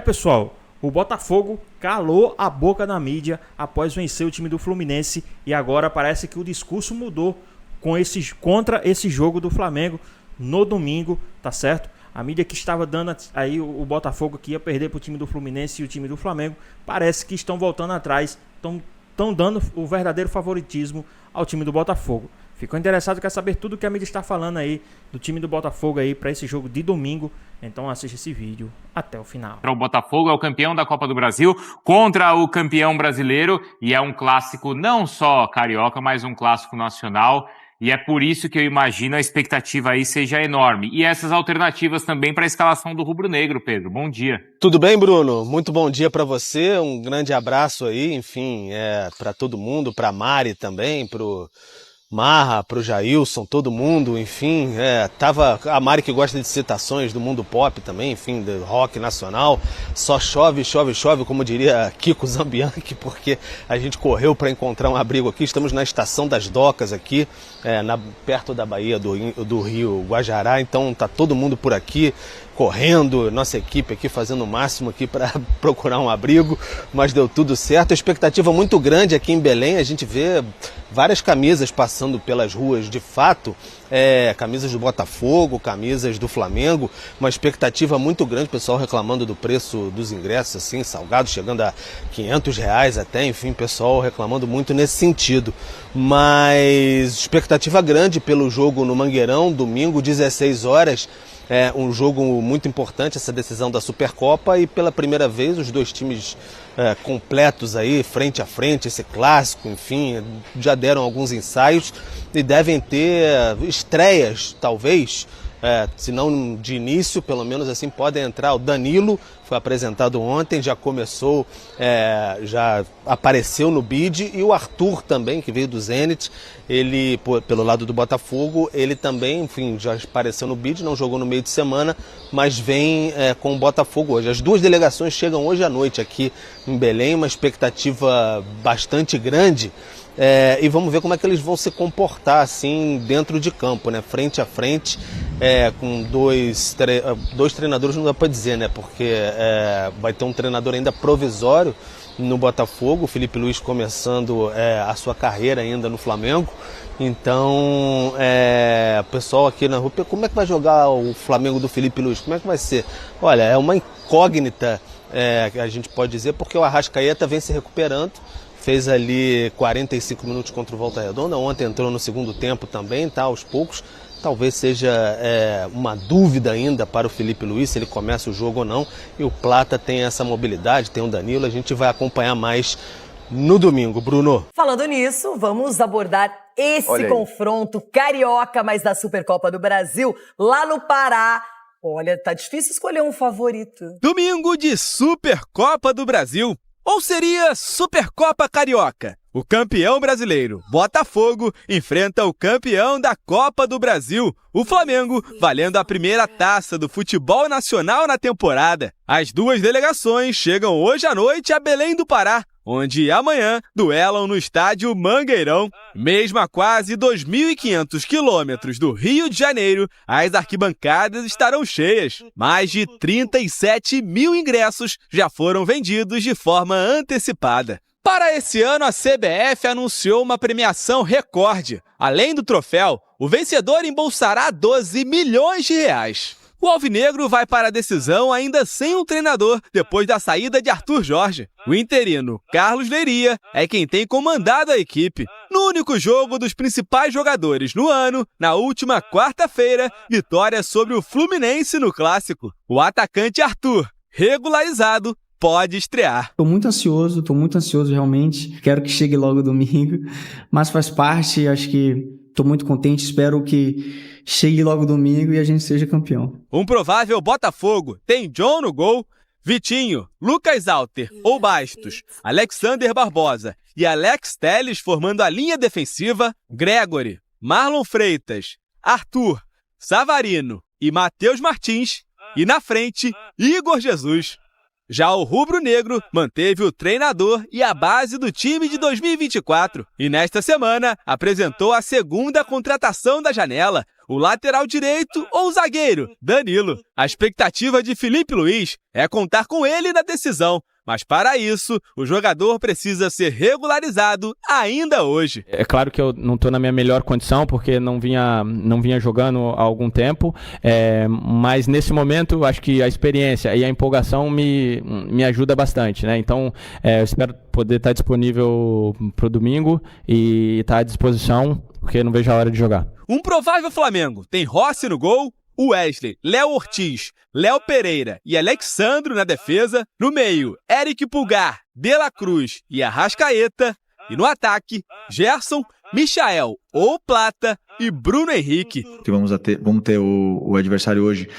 Pessoal, o Botafogo calou a boca da mídia após vencer o time do Fluminense e agora parece que o discurso mudou contra esse jogo do Flamengo no domingo, tá certo? A mídia que estava dando aí o Botafogo que ia perder para o time do Fluminense e o time do Flamengo, parece que estão voltando atrás, estão dando o verdadeiro favoritismo ao time do Botafogo. Ficou interessado, quer saber tudo que a mídia está falando aí do time do Botafogo aí para esse jogo de domingo? Então assiste esse vídeo até o final. O Botafogo é o campeão da Copa do Brasil contra o campeão brasileiro e é um clássico não só carioca, mas um clássico nacional. E é por isso que eu imagino a expectativa aí seja enorme. E essas alternativas também para a escalação do rubro-negro, Pedro. Bom dia. Tudo bem, Bruno? Muito bom dia para você. Um grande abraço aí, enfim, para todo mundo, para Mari também, pro Marra, pro Jailson, todo mundo, enfim, tava a Mari que gosta de citações do mundo pop também, enfim, do rock nacional, só chove, chove, chove, como diria Kiko Zambianchi, porque a gente correu para encontrar um abrigo aqui. Estamos na Estação das Docas aqui, perto da Baía do Rio Guajará, então tá todo mundo por aqui, correndo, nossa equipe aqui fazendo o máximo aqui para procurar um abrigo, mas deu tudo certo. A expectativa muito grande aqui em Belém, a gente vê várias camisas passando pelas ruas de fato, camisas do Botafogo, camisas do Flamengo, uma expectativa muito grande, o pessoal reclamando do preço dos ingressos, assim, salgado, chegando a R$500 até, enfim, pessoal reclamando muito nesse sentido. Mas expectativa grande pelo jogo no Mangueirão, domingo, 16 horas, um jogo muito importante, essa decisão da Supercopa, e pela primeira vez os dois times completos aí, frente a frente, esse clássico, enfim, já deram alguns ensaios e devem ter estreias, talvez, se não de início, pelo menos assim, podem entrar. O Danilo foi apresentado ontem, já começou, já apareceu no bid, e o Arthur também, que veio do Zenit, ele, pelo lado do Botafogo, ele também, enfim, já apareceu no bid, não jogou no meio de semana, mas vem com o Botafogo hoje. As duas delegações chegam hoje à noite aqui em Belém, uma expectativa bastante grande. E vamos ver como é que eles vão se comportar assim dentro de campo, né? Frente a frente, com dois treinadores, não dá para dizer, né? Porque vai ter um treinador ainda provisório no Botafogo, o Felipe Luiz começando a sua carreira ainda no Flamengo. Então, o pessoal aqui na rua, como é que vai jogar o Flamengo do Felipe Luiz? Como é que vai ser? Olha, é uma incógnita, que a gente pode dizer, porque o Arrascaeta vem se recuperando. Fez ali 45 minutos contra o Volta Redonda, ontem entrou no segundo tempo também, tá, aos poucos. Talvez seja uma dúvida ainda para o Felipe Luiz, se ele começa o jogo ou não. E o Plata tem essa mobilidade, tem o Danilo, a gente vai acompanhar mais no domingo. Bruno. Falando nisso, vamos abordar esse confronto carioca, mas da Supercopa do Brasil, lá no Pará. Olha, tá difícil escolher um favorito. Domingo de Supercopa do Brasil. Ou seria Supercopa Carioca? O campeão brasileiro, Botafogo, enfrenta o campeão da Copa do Brasil, o Flamengo, valendo a primeira taça do futebol nacional na temporada. As duas delegações chegam hoje à noite a Belém do Pará, onde amanhã duelam no estádio Mangueirão. Mesmo a quase 2.500 quilômetros do Rio de Janeiro, as arquibancadas estarão cheias. Mais de 37 mil ingressos já foram vendidos de forma antecipada. Para esse ano, a CBF anunciou uma premiação recorde. Além do troféu, o vencedor embolsará 12 milhões de reais. O alvinegro vai para a decisão ainda sem um treinador, depois da saída de Arthur Jorge. O interino, Carlos Leiria, é quem tem comandado a equipe. No único jogo dos principais jogadores no ano, na última quarta-feira, vitória sobre o Fluminense no Clássico. O atacante Arthur, regularizado, pode estrear. Tô muito ansioso realmente. Quero que chegue logo domingo, mas faz parte, acho que tô muito contente, espero que chegue logo domingo e a gente seja campeão. Um provável Botafogo tem John no gol, Vitinho, Lucas Alter ou Bastos, Alexander Barbosa e Alex Telles formando a linha defensiva, Gregory, Marlon Freitas, Arthur, Savarino e Matheus Martins, e na frente, Igor Jesus. Já o rubro-negro manteve o treinador e a base do time de 2024 e nesta semana apresentou a segunda contratação da janela, o lateral direito ou o zagueiro, Danilo. A expectativa de Filipe Luís é contar com ele na decisão. Mas para isso, o jogador precisa ser regularizado ainda hoje. É claro que eu não estou na minha melhor condição, porque não vinha jogando há algum tempo, mas nesse momento acho que a experiência e a empolgação me ajuda bastante, né? Então eu espero poder estar disponível para o domingo e estar à disposição, porque não vejo a hora de jogar. Um provável Flamengo tem Rossi no gol, Wesley, Léo Ortiz, Léo Pereira e Alexandro na defesa. No meio, Eric Pulgar, De La Cruz e Arrascaeta. E no ataque, Gerson, Michael ou Plata e Bruno Henrique. Vamos ter o adversário hoje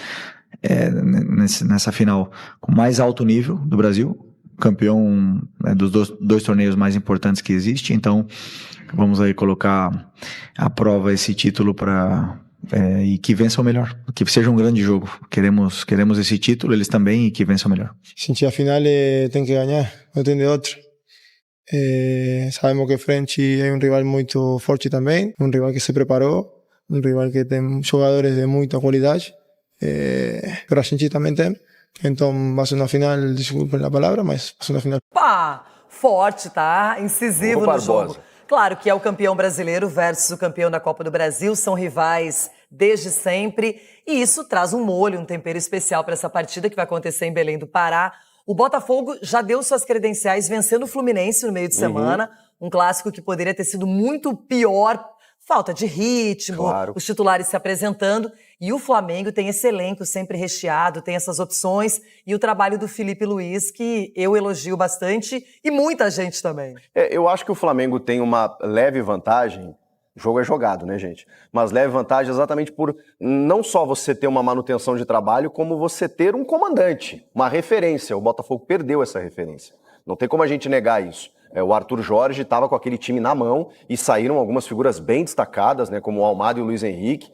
nessa final com mais alto nível do Brasil. Campeão dos dois torneios mais importantes que existe. Então, vamos aí colocar à prova esse título e que vença o melhor, que seja um grande jogo. Queremos esse título, eles também, e que vença o melhor. Gente, a final tem que ganhar, não tem de outro. Sabemos que frente é um rival muito forte também, um rival que se preparou, um rival que tem jogadores de muita qualidade, mas a gente também tem. Então vai ser uma final, desculpem a palavra, mas vai ser uma final. Pá, forte, tá? Incisivo no jogo. Claro que é o campeão brasileiro versus o campeão da Copa do Brasil, são rivais desde sempre, e isso traz um molho, um tempero especial para essa partida que vai acontecer em Belém do Pará. O Botafogo já deu suas credenciais vencendo o Fluminense no meio de semana, um clássico que poderia ter sido muito pior, falta de ritmo, claro, os titulares se apresentando, e o Flamengo tem esse elenco sempre recheado, tem essas opções, e o trabalho do Filipe Luís, que eu elogio bastante, e muita gente também. Eu acho que o Flamengo tem uma leve vantagem, o jogo é jogado, né, gente? Mas leve vantagem exatamente por não só você ter uma manutenção de trabalho, como você ter um comandante, uma referência. O Botafogo perdeu essa referência. Não tem como a gente negar isso. O Arthur Jorge estava com aquele time na mão e saíram algumas figuras bem destacadas, né, como o Almada e o Luiz Henrique,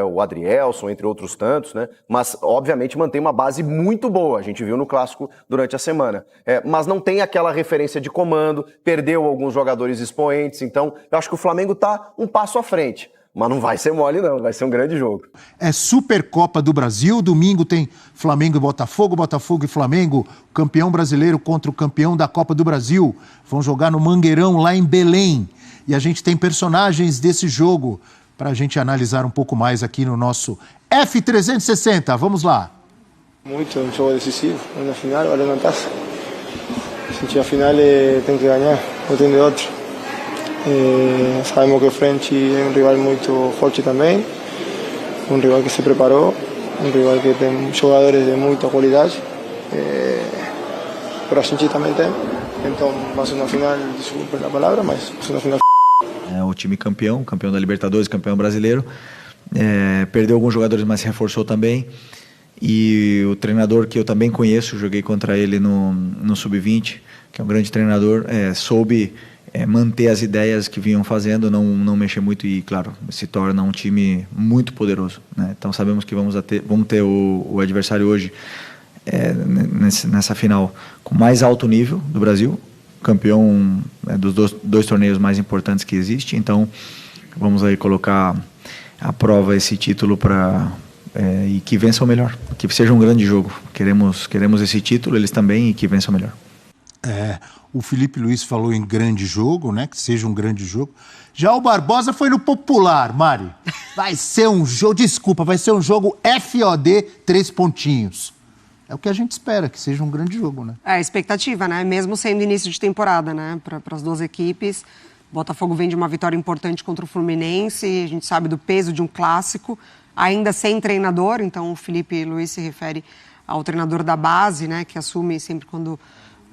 o Adrielson, entre outros tantos, né, mas obviamente mantém uma base muito boa, a gente viu no clássico durante a semana, mas não tem aquela referência de comando, perdeu alguns jogadores expoentes, então eu acho que o Flamengo está um passo à frente. Mas não vai ser mole não, vai ser um grande jogo. É Supercopa do Brasil, domingo tem Flamengo e Botafogo, Botafogo e Flamengo, campeão brasileiro contra o campeão da Copa do Brasil. Vão jogar no Mangueirão, lá em Belém. E a gente tem personagens desse jogo para a gente analisar um pouco mais aqui no nosso F360. Vamos lá. Muito, um jogo decisivo, na final, olha na taça. A gente, a final tem que ganhar, não tem de outro. Sabemos que frente é um rival muito forte também, um rival que se preparou, um rival que tem jogadores de muita qualidade, mas a gente também tem. Então vai ser uma final, desculpem a palavra, mas vai ser uma final. O time campeão da Libertadores, campeão brasileiro, perdeu alguns jogadores, mas se reforçou também. E o treinador que eu também conheço, joguei contra ele no Sub-20, que é um grande treinador, soube manter as ideias que vinham fazendo, não mexer muito e, claro, se torna um time muito poderoso, né? Então sabemos que vamos ter o adversário hoje nessa final com mais alto nível do Brasil, campeão dos dois torneios mais importantes que existe. Então vamos aí colocar à prova esse título e que vença o melhor, que seja um grande jogo. Queremos esse título, eles também, e que vença o melhor. O Filipe Luís falou em grande jogo, né? Que seja um grande jogo. Já o Barbosa foi no popular, Mari. Vai ser um jogo, desculpa, vai ser um jogo FOD 3 pontinhos. É o que a gente espera, que seja um grande jogo, né? É a expectativa, né? Mesmo sendo início de temporada, né? Para as duas equipes. O Botafogo vem de uma vitória importante contra o Fluminense. A gente sabe do peso de um clássico, ainda sem treinador. Então o Filipe Luís se refere ao treinador da base, né? Que assume sempre quando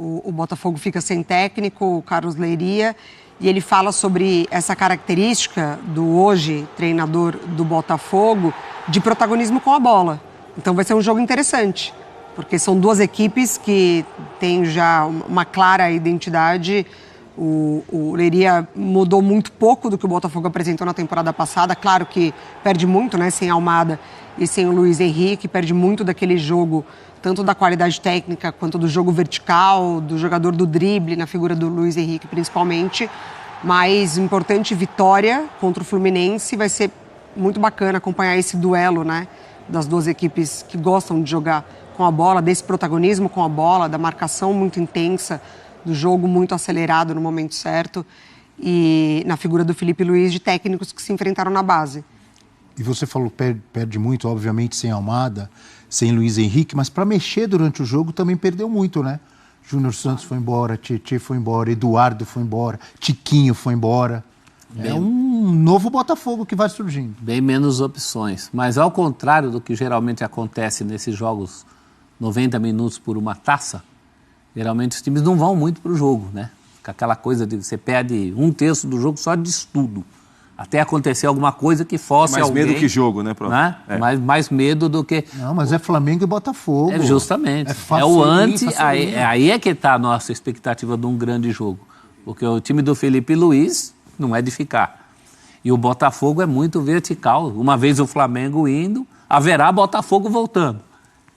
o Botafogo fica sem técnico, o Carlos Leiria, e ele fala sobre essa característica do hoje treinador do Botafogo de protagonismo com a bola. Então vai ser um jogo interessante, porque são duas equipes que têm já uma clara identidade. O Leiria mudou muito pouco do que o Botafogo apresentou na temporada passada. Claro que perde muito, né, sem Almada e sem o Luiz Henrique, perde muito daquele jogo, tanto da qualidade técnica quanto do jogo vertical, do jogador do drible, na figura do Luiz Henrique principalmente. Mas importante vitória contra o Fluminense, vai ser muito bacana acompanhar esse duelo, né, das duas equipes que gostam de jogar com a bola, desse protagonismo com a bola, da marcação muito intensa, do jogo muito acelerado no momento certo e na figura do Felipe Luiz, de técnicos que se enfrentaram na base. E você falou, perde muito, obviamente, sem Almada, sem Luiz Henrique, mas para mexer durante o jogo também perdeu muito, né? Júnior Santos foi embora, Tietê foi embora, Eduardo foi embora, Tiquinho foi embora. É um novo Botafogo que vai surgindo. Bem menos opções. Mas ao contrário do que geralmente acontece nesses jogos 90 minutos por uma taça, geralmente os times não vão muito para o jogo, né? Fica aquela coisa de você perde 1/3 do jogo só de estudo. Até acontecer alguma coisa que fosse mais alguém... medo que jogo, né, prof? Né? Mais medo do que... Não, mas é Flamengo e Botafogo. É justamente. É o aí é que está a nossa expectativa de um grande jogo. Porque o time do Felipe Luiz não é de ficar. E o Botafogo é muito vertical. Uma vez o Flamengo indo, haverá Botafogo voltando.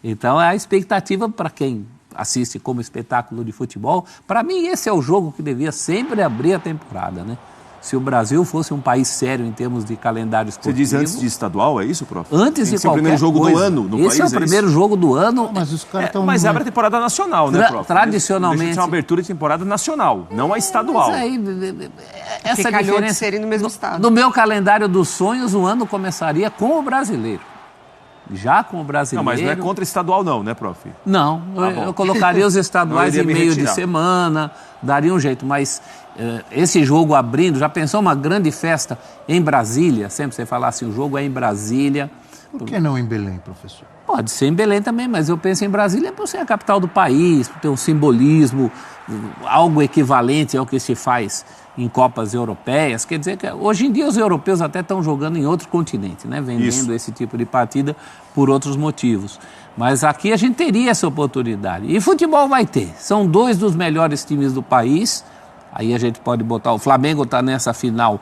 Então é a expectativa para quem assiste como espetáculo de futebol. Para mim, esse é o jogo que devia sempre abrir a temporada, né? Se o Brasil fosse um país sério em termos de calendário esportivo... Você diz antes de estadual, é isso, prof? Antes de qualquer coisa. Esse é o primeiro jogo do ano no país? Esse é o primeiro jogo do ano. Mas os caras estão... Mas abre a temporada nacional, né, prof? Tradicionalmente... Deixa de ser uma abertura de temporada nacional, não a estadual. Mas aí, essa diferença de serem no mesmo estado. No meu calendário dos sonhos, o ano começaria com o brasileiro. Já com o brasileiro... Não, mas não é contra estadual não, né, prof? Não, eu colocaria os estaduais em meio de semana, daria um jeito, mas esse jogo abrindo, já pensou uma grande festa em Brasília? Sempre você fala assim, o jogo é em Brasília. Por que não em Belém, professor? Pode ser em Belém também, mas eu penso em Brasília por ser a capital do país, por ter um simbolismo, algo equivalente ao que se faz em Copas Europeias. Quer dizer que hoje em dia os europeus até estão jogando em outro continente, né? Vendendo esse tipo de partida por outros motivos. Mas aqui a gente teria essa oportunidade. E futebol vai ter. São 2 dos melhores times do país. Aí a gente pode botar... O Flamengo está nessa final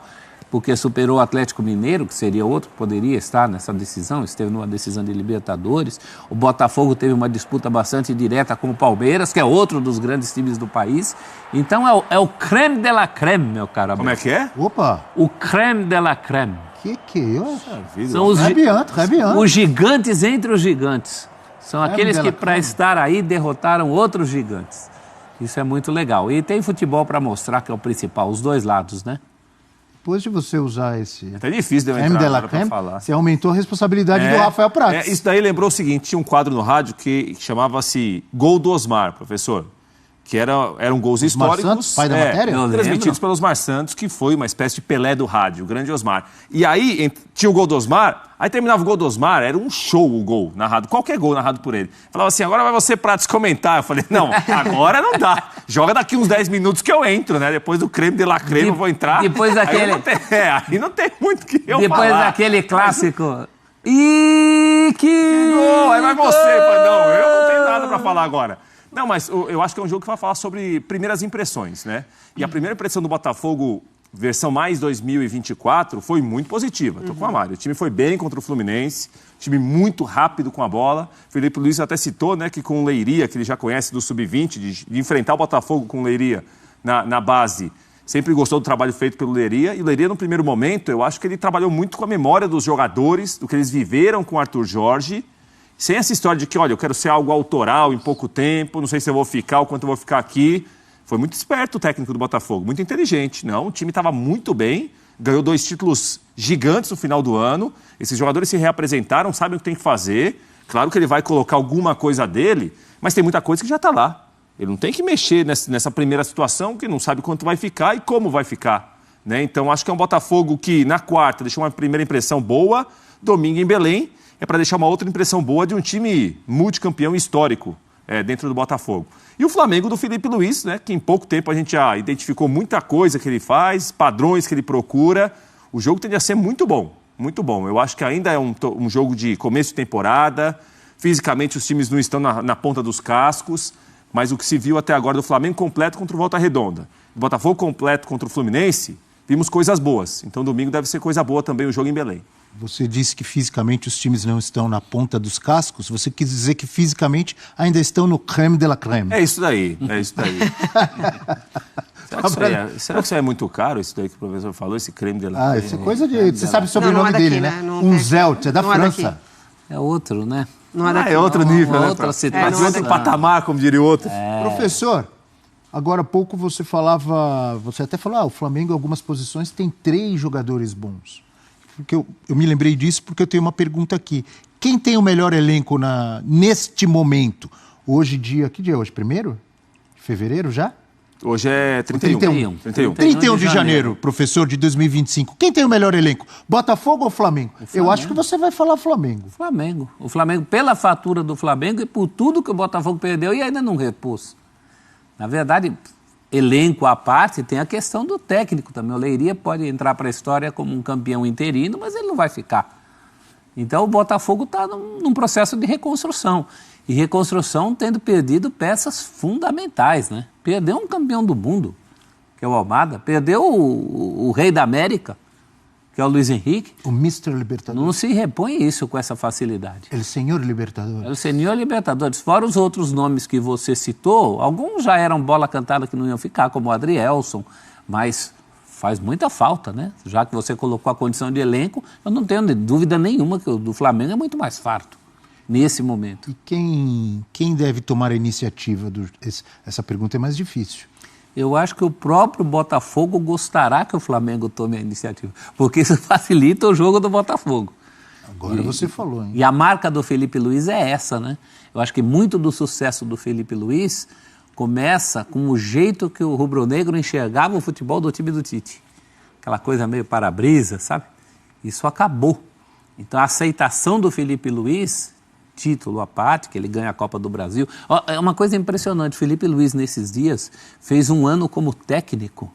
porque superou o Atlético Mineiro, que seria outro que poderia estar nessa decisão, esteve numa decisão de Libertadores. O Botafogo teve uma disputa bastante direta com o Palmeiras, que é outro dos grandes times do país. Então é o creme de la creme, meu caro. Como é que é? Opa! O creme de la creme. Que é isso? São os gigantes entre os gigantes. São aqueles que, para estar aí, derrotaram outros gigantes. Isso é muito legal. E tem futebol para mostrar que é o principal, os dois lados, né? Depois de você usar esse... É até difícil de eu entrar para falar. Você aumentou a responsabilidade do Rafael Prats. Isso daí lembrou o seguinte, tinha um quadro no rádio que chamava-se Gol do Osmar, professor. Que eram gols históricos. Osmar Santos, pai da matéria? Transmitidos pelo Osmar Santos, que foi uma espécie de Pelé do rádio, o grande Osmar. E aí tinha o gol do Osmar, aí terminava o gol do Osmar, era um show o gol narrado, qualquer gol narrado por ele. Falava assim, agora vai você Prats comentar. Eu falei, não, agora não dá. Joga daqui uns 10 minutos que eu entro, né? Depois do creme de la creme eu vou entrar. Depois daquele... Aí não tem muito o que eu falar. Depois daquele clássico... E que gol! Aí vai você. Não, eu não tenho nada para falar agora. Não, mas eu acho que é um jogo que vai falar sobre primeiras impressões, né? E a primeira impressão do Botafogo, versão mais 2024, foi muito positiva. Tô com a Mari. O time foi bem contra o Fluminense, time muito rápido com a bola. Felipe Luiz até citou, né, que com o Leiria, que ele já conhece do Sub-20, de enfrentar o Botafogo com o Leiria na base, sempre gostou do trabalho feito pelo Leiria. E o Leiria, no primeiro momento, eu acho que ele trabalhou muito com a memória dos jogadores, do que eles viveram com o Arthur Jorge, sem essa história de que, olha, eu quero ser algo autoral em pouco tempo, não sei se eu vou ficar ou quanto eu vou ficar aqui. Foi muito esperto o técnico do Botafogo, muito inteligente. Não, o time estava muito bem, ganhou 2 títulos gigantes no final do ano. Esses jogadores se reapresentaram, sabem o que tem que fazer. Claro que ele vai colocar alguma coisa dele, mas tem muita coisa que já está lá. Ele não tem que mexer nessa primeira situação, que não sabe quanto vai ficar e como vai ficar, né? Então, acho que é um Botafogo que, na quarta, deixou uma primeira impressão boa, domingo em Belém, é para deixar uma outra impressão boa de um time multicampeão histórico dentro do Botafogo. E o Flamengo do Felipe Luiz, né, que em pouco tempo a gente já identificou muita coisa que ele faz, padrões que ele procura. O jogo tende a ser muito bom, muito bom. Eu acho que ainda é um jogo de começo de temporada, fisicamente os times não estão na ponta dos cascos, mas o que se viu até agora do Flamengo completo contra o Volta Redonda, do Botafogo completo contra o Fluminense, vimos coisas boas. Então domingo deve ser coisa boa também o jogo em Belém. Você disse que fisicamente os times não estão na ponta dos cascos. Você quis dizer que fisicamente ainda estão no creme de la creme. É isso daí, é isso daí. Será que isso é muito caro, isso daí que o professor falou, esse creme de la... isso é coisa de... Você sabe o sobrenome dele, né? Um Zelt, é da França. É outro, né? Não é daqui. É outro nível, né? Outra situação. De outro patamar, como diria o outro. Professor, agora há pouco você até falou, o Flamengo em algumas posições tem 3 jogadores bons. Porque eu me lembrei disso porque eu tenho uma pergunta aqui. Quem tem o melhor elenco neste momento? Hoje, que dia é hoje? 1º de fevereiro já? Hoje é 31. 31 de janeiro, professor, de 2025. Quem tem o melhor elenco? Botafogo ou Flamengo? Eu acho que você vai falar Flamengo. Flamengo. O Flamengo, pela fatura do Flamengo e por tudo que o Botafogo perdeu e ainda não repôs. Na verdade, elenco à parte, tem a questão do técnico também. O Leiria pode entrar para a história como um campeão interino, mas ele não vai ficar. Então o Botafogo está num processo de reconstrução. E reconstrução tendo perdido peças fundamentais, né? Perdeu um campeão do mundo, que é o Almada. Perdeu o rei da América, que é o Luiz Henrique. O Mr. Libertadores. Não se repõe isso com essa facilidade. El Senhor Libertadores. El Senhor Libertadores. Fora os outros nomes que você citou, alguns já eram bola cantada que não iam ficar, como o Adrielson, mas faz muita falta, né? Já que você colocou a condição de elenco, eu não tenho dúvida nenhuma que o do Flamengo é muito mais farto nesse momento. E quem deve tomar a iniciativa? Essa pergunta é mais difícil. Eu acho que o próprio Botafogo gostará que o Flamengo tome a iniciativa, porque isso facilita o jogo do Botafogo. Agora você falou, hein? E a marca do Felipe Luiz é essa, né? Eu acho que muito do sucesso do Felipe Luiz começa com o jeito que o rubro-negro enxergava o futebol do time do Tite. Aquela coisa meio para-brisa, sabe? Isso acabou. Então a aceitação do Felipe Luiz, título à parte, que ele ganha a Copa do Brasil. É uma coisa impressionante, Felipe Luiz nesses dias fez um ano como técnico,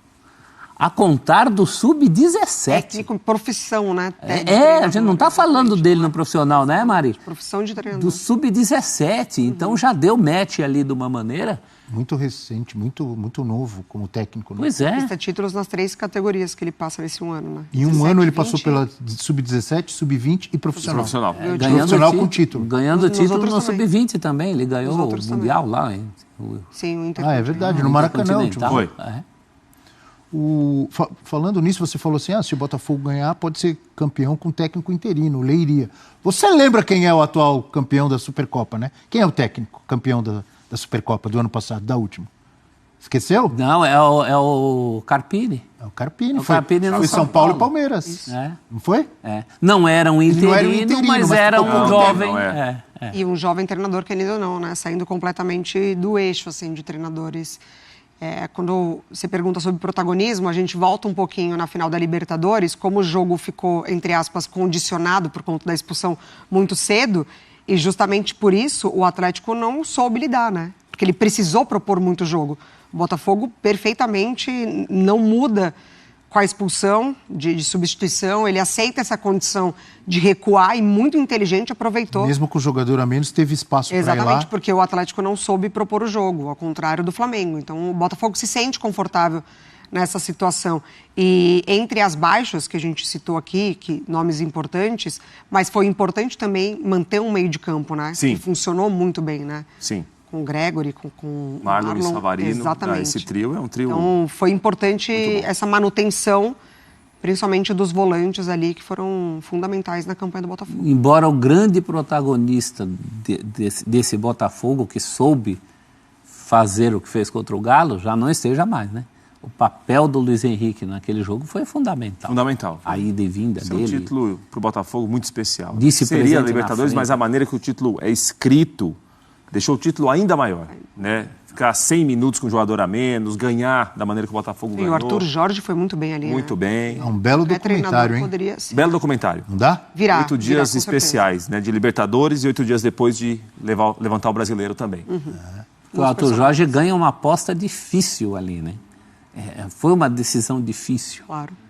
a contar do sub-17. Técnico, profissão, né? A gente não está falando dele no profissional, né, Mari? Profissão de treinador. Do sub-17, então já deu match ali de uma maneira... Muito recente, muito novo como técnico. Né? Pois é. Conquista títulos nas 3 categorias que ele passa nesse ano, né? Em um ano ele passou pela sub-17, sub-20 e profissional. Profissional com título. Ganhando título no sub-20 também. Ele ganhou o Mundial também. Lá. Hein? Sim, o Inter. É verdade, no Maracanã. Foi. Falando nisso, você falou assim, se o Botafogo ganhar, pode ser campeão com técnico interino, Leiria. Você lembra quem é o atual campeão da Supercopa, né? Quem é o técnico campeão da Supercopa do ano passado, da última? Esqueceu? Não, é o Carpini. É o Carpini. Foi São Paulo e Palmeiras. Não foi? Não era um interino, mas era um jovem. E um jovem treinador, querido ou não, né? Saindo completamente do eixo, assim, de treinadores. Quando você pergunta sobre protagonismo, a gente volta um pouquinho na final da Libertadores, como o jogo ficou, entre aspas, condicionado por conta da expulsão muito cedo, e justamente por isso o Atlético não soube lidar, né? Porque ele precisou propor muito jogo. O Botafogo perfeitamente não muda com a expulsão de substituição, ele aceita essa condição de recuar e muito inteligente aproveitou. Mesmo com o jogador a menos, teve espaço para ir lá. Exatamente, porque o Atlético não soube propor o jogo, ao contrário do Flamengo. Então o Botafogo se sente confortável nessa situação. E entre as baixas que a gente citou aqui, nomes importantes, mas foi importante também manter um meio de campo, né? Sim. Que funcionou muito bem, né? Sim. Com o Gregory, com Marlon e Savarino. Exatamente. Esse trio é um trio. Então foi importante essa manutenção, principalmente dos volantes ali, que foram fundamentais na campanha do Botafogo. Embora o grande protagonista desse Botafogo, que soube fazer o que fez contra o Galo, já não esteja mais, né? O papel do Luiz Henrique naquele jogo foi fundamental. Fundamental. A ida e vinda dele. É um título para o Botafogo muito especial. Seria a Libertadores, mas a maneira que o título é escrito deixou o título ainda maior, né? Ficar 100 minutos com o jogador a menos, ganhar da maneira que o Botafogo ganhou. E o Arthur Jorge foi muito bem ali, Muito bem. É um belo documentário, hein? Belo documentário. Não dá? 8 dias especiais, né? De Libertadores e 8 dias depois de levantar o brasileiro também. O Arthur Jorge ganha uma aposta difícil ali, né? Foi uma decisão difícil.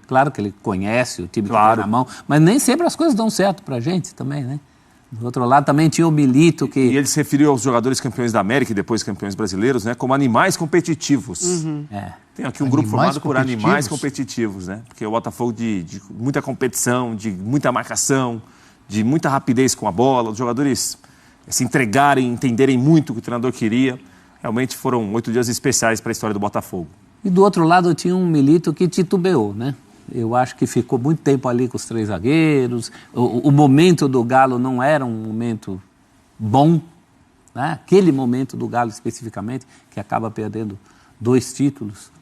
Claro que ele conhece o time que tem na mão, mas nem sempre as coisas dão certo pra gente também, né? Do outro lado também tinha o Milito que... E ele se referiu aos jogadores campeões da América e depois campeões brasileiros, né? Como animais competitivos. Tem aqui um grupo formado por animais competitivos, né? Porque o Botafogo de muita competição, de muita marcação, de muita rapidez com a bola, os jogadores se entregarem, entenderem muito o que o treinador queria. Realmente foram 8 dias especiais para a história do Botafogo. E do outro lado tinha um Milito que titubeou, né? Eu acho que ficou muito tempo ali com os 3 zagueiros. O momento do Galo não era um momento bom, né? Aquele momento do Galo especificamente, que acaba perdendo 2 títulos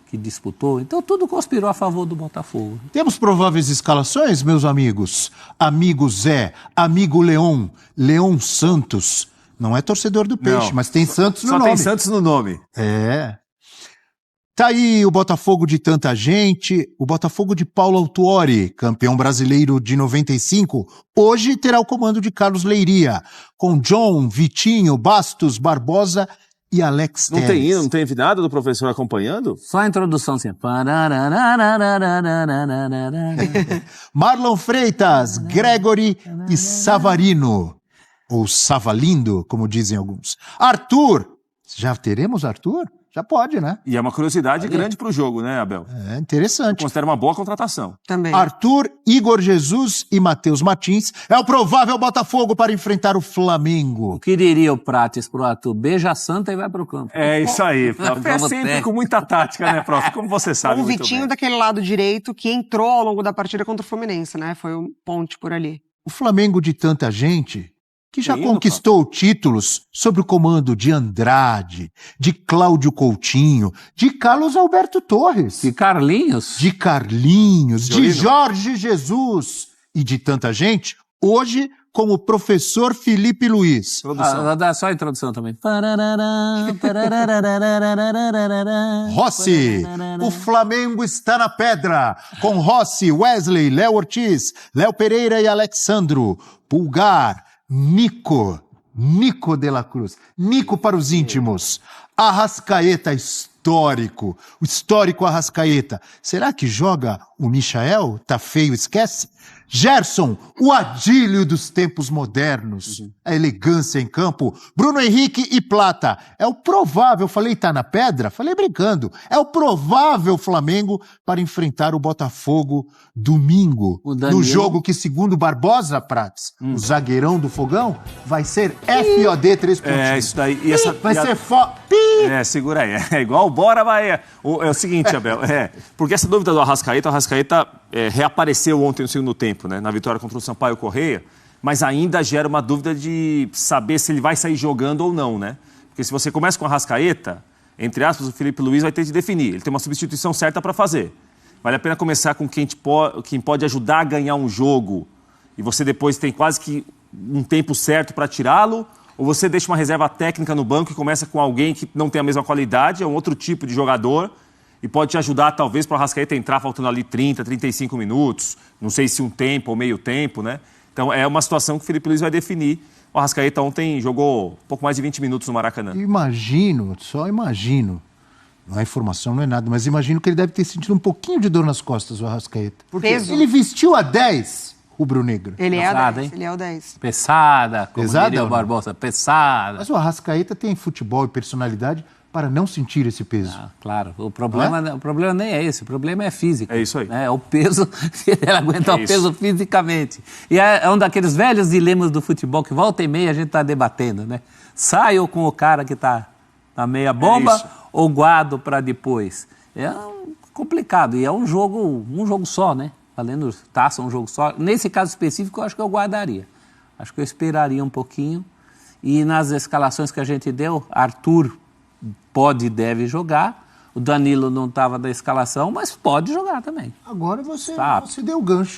que disputou. Então tudo conspirou a favor do Botafogo. Temos prováveis escalações, meus amigos? Amigo Zé, amigo Leon, Leon Santos. Não é torcedor do Peixe, Não, mas tem Santos no nome. Só tem Santos no nome. É. Tá aí o Botafogo de tanta gente, o Botafogo de Paulo Autuori, campeão brasileiro de 95, hoje terá o comando de Carlos Leiria, com John, Vitinho, Bastos, Barbosa e Alex Não Telles. tem hino, não tem nada do professor acompanhando? Só a introdução assim. Marlon Freitas, Gregory e Savarino, ou Savalindo, como dizem alguns. Arthur, já teremos Arthur? Já pode, né? E é uma curiosidade grande pro jogo, né, Abel? É interessante. Eu considero uma boa contratação. Também. Arthur, Igor Jesus e Matheus Martins é o provável Botafogo para enfrentar o Flamengo. O que diria o Prates pro Arthur? Beija a santa e vai pro campo. É isso aí, prof. É sempre com muita tática, né, prof? Como você sabe O muito Vitinho bem. daquele lado direito que entrou ao longo da partida contra o Fluminense, né? Foi um ponte por ali. O Flamengo de tanta gente que já Que hino, conquistou títulos sob o comando de Andrade, de Cláudio Coutinho, de Carlos Alberto Torres, De Carlinhos. de Carlinhos, de Violino. Jorge Jesus e de tanta gente, hoje como o professor Felipe Luiz. Dá só a introdução também. Rossi, o Flamengo está na pedra, com Rossi, Wesley, Léo Ortiz, Léo Pereira e Alexandro, Pulgar, Nico de la Cruz, Nico para os íntimos, Arrascaeta histórico, o histórico Arrascaeta. Será que joga o Michael? Tá feio, esquece? Gerson, o Adílio dos tempos modernos, a elegância em campo, Bruno Henrique e Plata. É o provável, falei tá na pedra? Falei brincando. É o provável Flamengo para enfrentar o Botafogo domingo. No jogo que, segundo Barbosa Prates, o zagueirão do Fogão, vai ser FOD 3 pontinhos. É, isso daí. E essa, Vai e a- ser É, segura aí. É igual Bora Bahia. É o seguinte, Abel, porque essa dúvida do Arrascaeta, o Arrascaeta reapareceu ontem no segundo tempo, né, na vitória contra o Sampaio Corrêa, mas ainda gera uma dúvida de saber se ele vai sair jogando ou não, né? Porque se você começa com o Arrascaeta, entre aspas, o Felipe Luiz vai ter que definir. Ele tem uma substituição certa para fazer. Vale a pena começar com quem pode ajudar a ganhar um jogo e você depois tem quase que um tempo certo para tirá-lo, ou você deixa uma reserva técnica no banco e começa com alguém que não tem a mesma qualidade, é um outro tipo de jogador e pode te ajudar talvez para o Arrascaeta entrar faltando ali 30, 35 minutos, não sei se um tempo ou meio tempo, né? Então é uma situação que o Felipe Luiz vai definir. O Arrascaeta ontem jogou um pouco mais de 20 minutos no Maracanã. Só imagino. Não é informação, não é nada, mas imagino que ele deve ter sentido um pouquinho de dor nas costas, o Arrascaeta. Por quê? Peso. Ele vestiu a 10, rubro-negro. Ele é Pesado, a 10. hein? Ele é o 10. Pesada, como Pesada diria o ou não? Barbosa. Pesada. Mas o Arrascaeta tem futebol e personalidade para não sentir esse peso. Claro, o problema nem é esse, o problema é físico. É isso aí. É o peso, se ele aguentar É o peso fisicamente. E é um daqueles velhos dilemas do futebol que volta e meia a gente está debatendo, né? Saio com o cara que está na meia bomba isso. ou guardo para depois? É complicado e é um jogo só, né? Valendo taça, um jogo só. Nesse caso específico, eu acho que eu guardaria. Acho que eu esperaria um pouquinho. E nas escalações que a gente deu, Arthur pode e deve jogar. O Danilo não estava da escalação, mas pode jogar também. Agora você deu o gancho.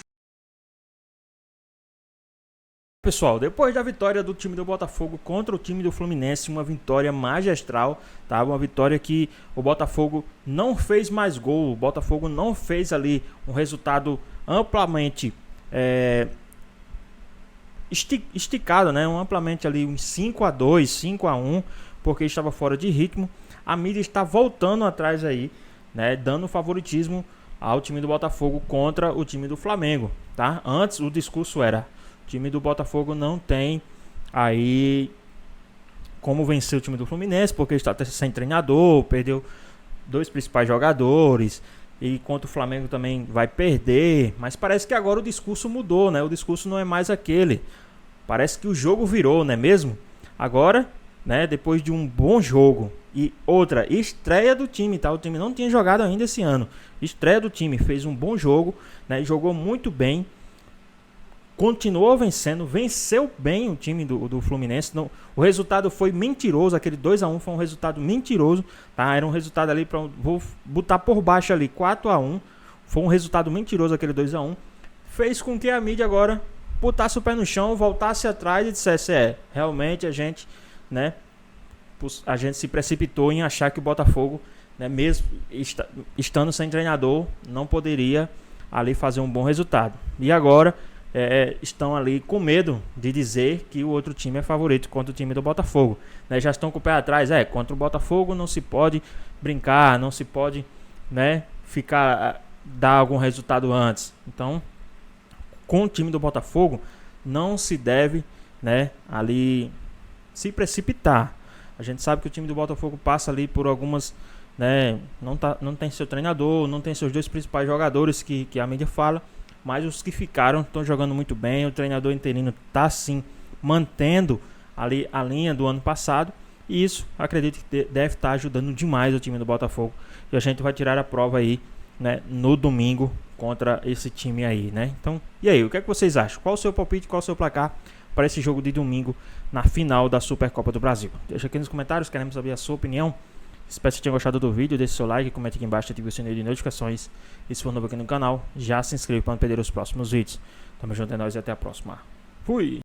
Pessoal, depois da vitória do time do Botafogo contra o time do Fluminense, uma vitória magistral, tá? Uma vitória que o Botafogo não fez mais gol, o Botafogo não fez ali um resultado amplamente esticado, né? Amplamente ali uns 5-2, 5-1, porque estava fora de ritmo. A mídia está voltando atrás aí, né? Dando favoritismo ao time do Botafogo contra o time do Flamengo, tá? Antes o discurso era: o time do Botafogo não tem aí como vencer o time do Fluminense, porque está sem treinador, perdeu 2 principais jogadores, e contra o Flamengo também vai perder. Mas parece que agora o discurso mudou, né? O discurso não é mais aquele. Parece que o jogo virou, não é mesmo? Agora, né, depois de um bom jogo, E outra, estreia do time, tá? O time não tinha jogado ainda esse ano. Estreia do time, fez um bom jogo, né? Jogou muito bem. Continuou vencendo, venceu bem o time do Fluminense. Não, o resultado foi mentiroso, aquele 2-1 foi um resultado mentiroso, tá? Era um resultado ali, vou botar por baixo ali, 4-1. Foi um resultado mentiroso aquele 2-1. Fez com que a mídia agora botasse o pé no chão, voltasse atrás e dissesse, realmente a gente se precipitou em achar que o Botafogo, né, mesmo estando sem treinador, não poderia ali fazer um bom resultado. E agora estão ali com medo de dizer que o outro time é favorito contra o time do Botafogo, né? Já estão com o pé atrás, contra o Botafogo não se pode brincar, não se pode, né, dar algum resultado antes. Então, com o time do Botafogo não se deve, né, ali se precipitar. A gente sabe que o time do Botafogo passa ali por algumas, né, não tem seu treinador, não tem seus 2 principais jogadores que a mídia fala, mas os que ficaram estão jogando muito bem. O treinador interino está sim mantendo ali a linha do ano passado, e isso acredito que deve estar ajudando demais o time do Botafogo, e a gente vai tirar a prova aí, né, no domingo contra esse time aí, né? Então, e aí, o que é que vocês acham? Qual o seu palpite, qual o seu placar para esse jogo de domingo na final da Supercopa do Brasil? Deixa aqui nos comentários, queremos saber a sua opinião. Espero que você tenha gostado do vídeo, deixe seu like, comente aqui embaixo, ative o sininho de notificações, e se for novo aqui no canal, já se inscreva para não perder os próximos vídeos. Tamo junto, é nóis e até a próxima. Fui!